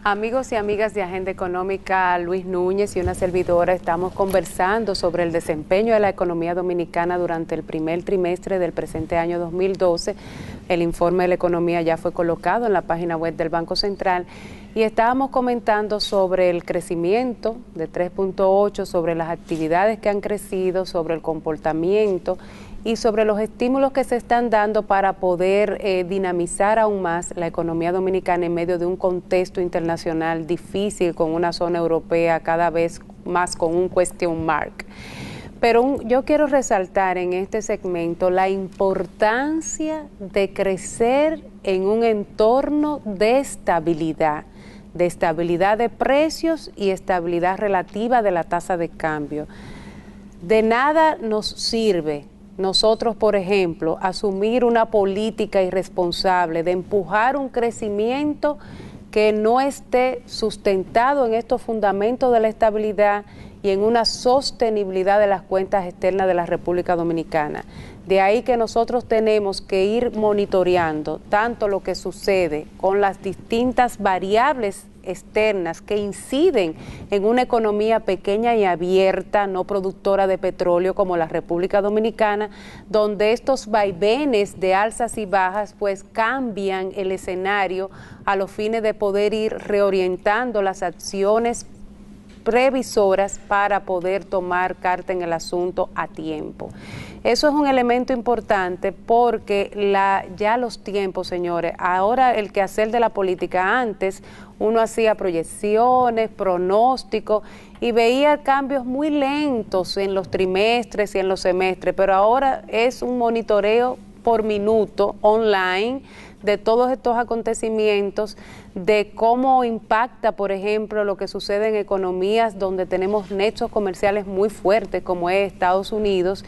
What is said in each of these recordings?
Amigos y amigas de Agenda Económica, Luis Núñez y una servidora estamos conversando sobre el desempeño de la economía dominicana durante el primer trimestre del presente año 2012. El informe de la economía ya fue colocado en la página web del Banco Central y estábamos comentando sobre el crecimiento de 3.8, sobre las actividades que han crecido, sobre el comportamiento y sobre los estímulos que se están dando para poder dinamizar aún más la economía dominicana en medio de un contexto internacional difícil, con una zona europea cada vez más con un question mark. Pero yo quiero resaltar en este segmento la importancia de crecer en un entorno de estabilidad de precios y estabilidad relativa de la tasa de cambio. De nada nos sirve nosotros, por ejemplo, asumir una política irresponsable de empujar un crecimiento que no esté sustentado en estos fundamentos de la estabilidad y en una sostenibilidad de las cuentas externas de la República Dominicana. De ahí que nosotros tenemos que ir monitoreando tanto lo que sucede con las distintas variables externas que inciden en una economía pequeña y abierta, no productora de petróleo como la República Dominicana, donde estos vaivenes de alzas y bajas pues cambian el escenario a los fines de poder ir reorientando las acciones previsoras para poder tomar carta en el asunto a tiempo. Eso es un elemento importante porque ya los tiempos, señores, ahora el quehacer de la política, antes uno hacía proyecciones, pronósticos y veía cambios muy lentos en los trimestres y en los semestres, pero ahora es un monitoreo por minuto online de todos estos acontecimientos, de cómo impacta, por ejemplo, lo que sucede en economías donde tenemos nexos comerciales muy fuertes, como es Estados Unidos,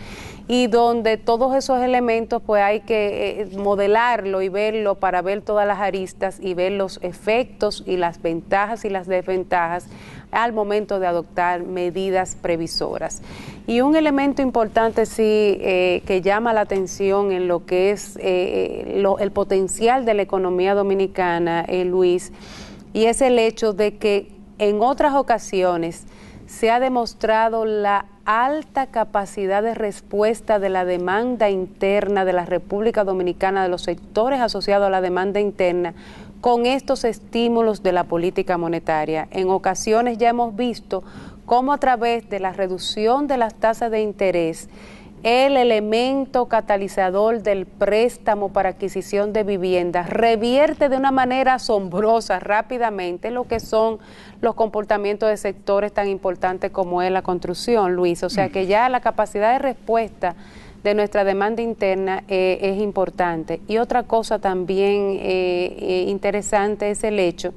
y donde todos esos elementos pues hay que modelarlo y verlo para ver todas las aristas y ver los efectos y las ventajas y las desventajas al momento de adoptar medidas previsoras. Y un elemento importante sí que llama la atención en lo que es el potencial de la economía dominicana, Luis, y es el hecho de que en otras ocasiones se ha demostrado la alta capacidad de respuesta de la demanda interna de la República Dominicana, de los sectores asociados a la demanda interna, con estos estímulos de la política monetaria. En ocasiones ya hemos visto cómo a través de la reducción de las tasas de interés, el elemento catalizador del préstamo para adquisición de viviendas revierte de una manera asombrosa rápidamente lo que son los comportamientos de sectores tan importantes como es la construcción, Luis. O sea que ya la capacidad de respuesta de nuestra demanda interna es importante. Y otra cosa también interesante es el hecho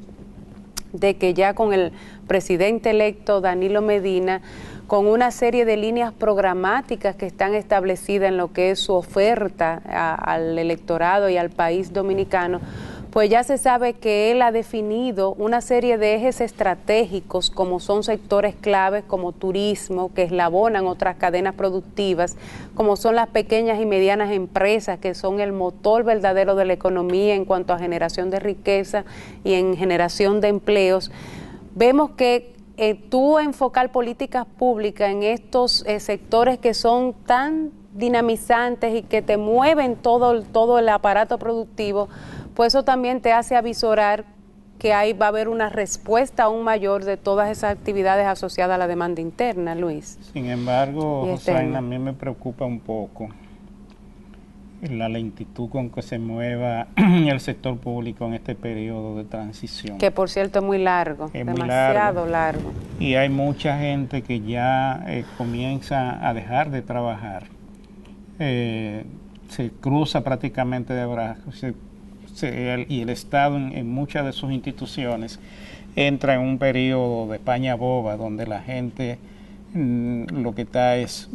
de que ya con el presidente electo Danilo Medina, con una serie de líneas programáticas que están establecidas en lo que es su oferta al electorado y al país dominicano, pues ya se sabe que él ha definido una serie de ejes estratégicos como son sectores claves como turismo, que eslabonan otras cadenas productivas, como son las pequeñas y medianas empresas, que son el motor verdadero de la economía en cuanto a generación de riqueza y en generación de empleos. Vemos que tú enfocar políticas públicas en estos sectores que son tan dinamizantes y que te mueven todo el aparato productivo, pues eso también te hace avisorar que ahí va a haber una respuesta aún mayor de todas esas actividades asociadas a la demanda interna, Luis. Sin embargo, Josaina, a mí me preocupa un poco la lentitud con que se mueva el sector público en este periodo de transición. Que por cierto es muy largo, demasiado largo. Y hay mucha gente que ya comienza a dejar de trabajar. Se cruza prácticamente de brazos y el Estado en muchas de sus instituciones entra en un periodo de paña boba donde la gente lo que está es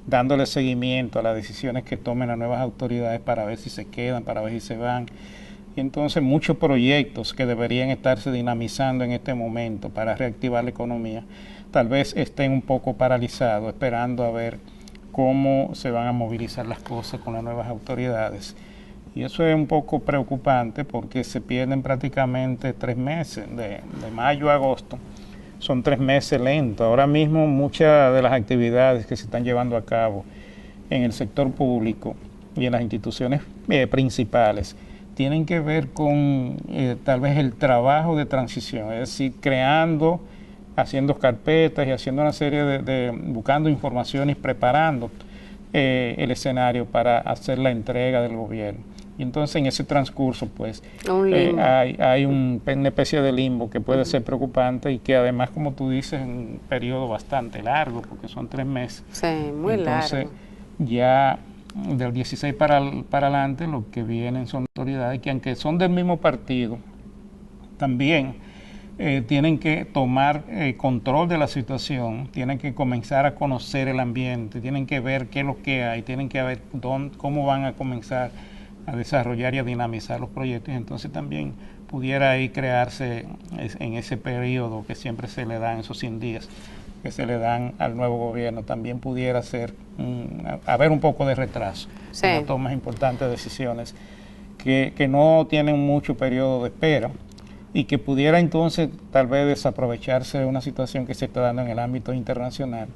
dándole seguimiento a las decisiones que tomen las nuevas autoridades para ver si se quedan, para ver si se van. Y entonces muchos proyectos que deberían estarse dinamizando en este momento para reactivar la economía, tal vez estén un poco paralizados, esperando a ver cómo se van a movilizar las cosas con las nuevas autoridades. Y eso es un poco preocupante porque se pierden prácticamente 3 meses, de mayo a agosto. Son 3 meses lentos. Ahora mismo muchas de las actividades que se están llevando a cabo en el sector público y en las instituciones principales tienen que ver con tal vez el trabajo de transición, es decir, creando, haciendo carpetas y haciendo una serie buscando información y preparando el escenario para hacer la entrega del gobierno. Y entonces en ese transcurso pues hay una especie de limbo que puede ser preocupante y que además, como tú dices, es un periodo bastante largo porque son 3 meses. Sí, muy largo. Entonces ya del 16 para adelante lo que vienen son autoridades que, aunque son del mismo partido, también tienen que tomar control de la situación, tienen que comenzar a conocer el ambiente, tienen que ver qué es lo que hay, tienen que ver cómo van a comenzar a desarrollar y a dinamizar los proyectos. Entonces también pudiera ahí crearse en ese periodo que siempre se le dan, esos 100 días que se le dan al nuevo gobierno, también pudiera ser haber un poco de retraso en las tomas importantes de decisiones que no tienen mucho periodo de espera y que pudiera entonces tal vez desaprovecharse de una situación que se está dando en el ámbito internacional,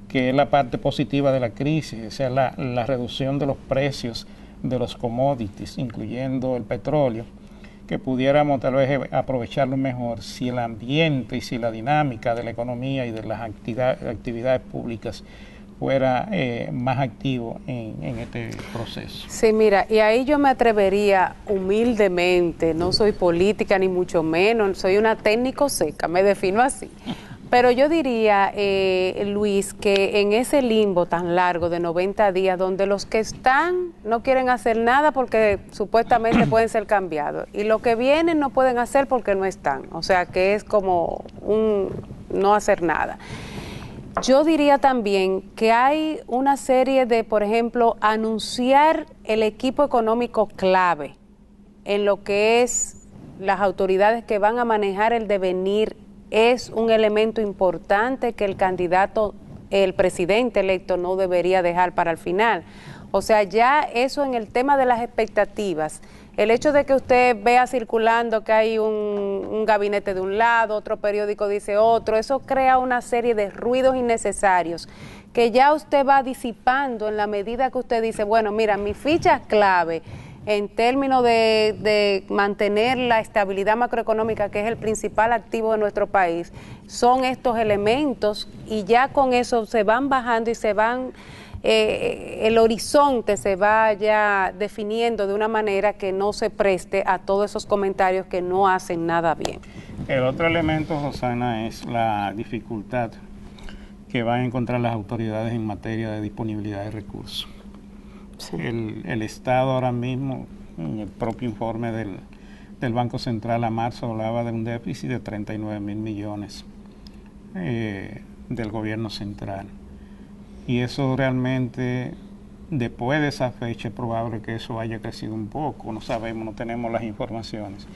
que es la parte positiva de la crisis, o sea, la reducción de los precios de los commodities, incluyendo el petróleo, que pudiéramos tal vez aprovecharlo mejor si el ambiente y si la dinámica de la economía y de las actividades públicas fuera más activo en este proceso. Sí, mira, y ahí yo me atrevería humildemente, no soy política ni mucho menos, soy una técnico seca, me defino así. Pero yo diría, Luis, que en ese limbo tan largo de 90 días, donde los que están no quieren hacer nada porque supuestamente pueden ser cambiados, y los que vienen no pueden hacer porque no están, o sea que es como un no hacer nada. Yo diría también que hay una serie de, por ejemplo, anunciar el equipo económico clave en lo que es las autoridades que van a manejar el devenir. Es un elemento importante que el candidato, el presidente electo, no debería dejar para el final. O sea, ya eso en el tema de las expectativas, el hecho de que usted vea circulando que hay un gabinete de un lado, otro periódico dice otro, eso crea una serie de ruidos innecesarios que ya usted va disipando en la medida que usted dice, bueno, mira, mi ficha clave en términos de mantener la estabilidad macroeconómica, que es el principal activo de nuestro país, son estos elementos, y ya con eso se van bajando y se van, el horizonte se va ya definiendo de una manera que no se preste a todos esos comentarios que no hacen nada bien. El otro elemento, Rosana, es la dificultad que van a encontrar las autoridades en materia de disponibilidad de recursos. Sí. El Estado ahora mismo, en el propio informe del Banco Central a marzo, hablaba de un déficit de 39.000 millones del gobierno central. Y eso realmente, después de esa fecha, es probable que eso haya crecido un poco. No sabemos, no tenemos las informaciones.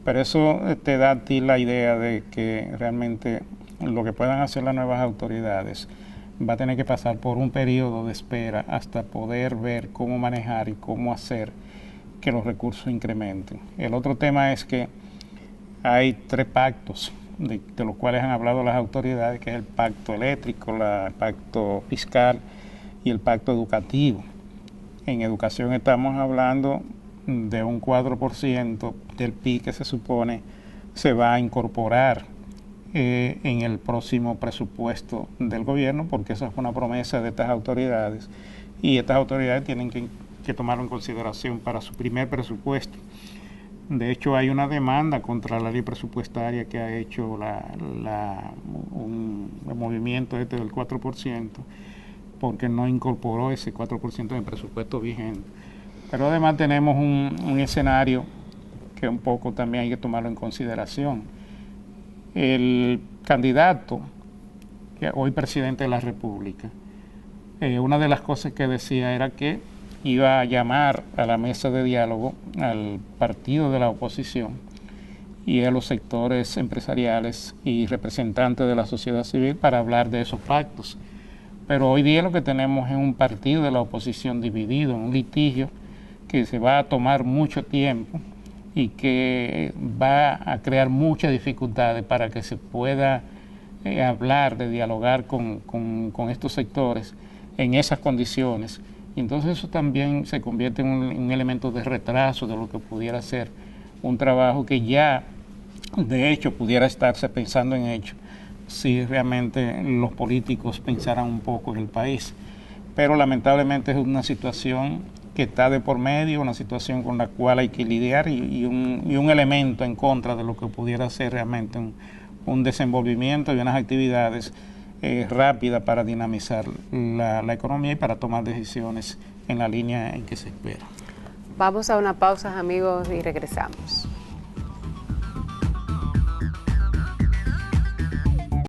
Pero eso te da a ti la idea de que realmente lo que puedan hacer las nuevas autoridades va a tener que pasar por un periodo de espera hasta poder ver cómo manejar y cómo hacer que los recursos incrementen. El otro tema es que hay 3 pactos de los cuales han hablado las autoridades, que es el pacto eléctrico, el pacto fiscal y el pacto educativo. En educación estamos hablando de un 4% del PIB que se supone se va a incorporar en el próximo presupuesto del gobierno, porque esa fue una promesa de estas autoridades, y estas autoridades tienen que tomarlo en consideración para su primer presupuesto. De hecho, hay una demanda contra la ley presupuestaria que ha hecho el movimiento del 4%, porque no incorporó ese 4% en el presupuesto vigente. Pero además tenemos un escenario que un poco también hay que tomarlo en consideración. El candidato, que hoy presidente de la República, una de las cosas que decía era que iba a llamar a la mesa de diálogo al partido de la oposición y a los sectores empresariales y representantes de la sociedad civil para hablar de esos pactos. Pero hoy día lo que tenemos es un partido de la oposición dividido en un litigio que se va a tomar mucho tiempo y que va a crear muchas dificultades para que se pueda hablar, de dialogar con estos sectores en esas condiciones. Y entonces eso también se convierte en un elemento de retraso de lo que pudiera ser un trabajo que ya de hecho pudiera estarse pensando en hecho si realmente los políticos pensaran un poco en el país. Pero lamentablemente es una situación que está de por medio, una situación con la cual hay que lidiar y un elemento en contra de lo que pudiera ser realmente un desenvolvimiento y unas actividades rápidas para dinamizar la economía y para tomar decisiones en la línea en que se espera. Vamos a una pausa, amigos, y regresamos.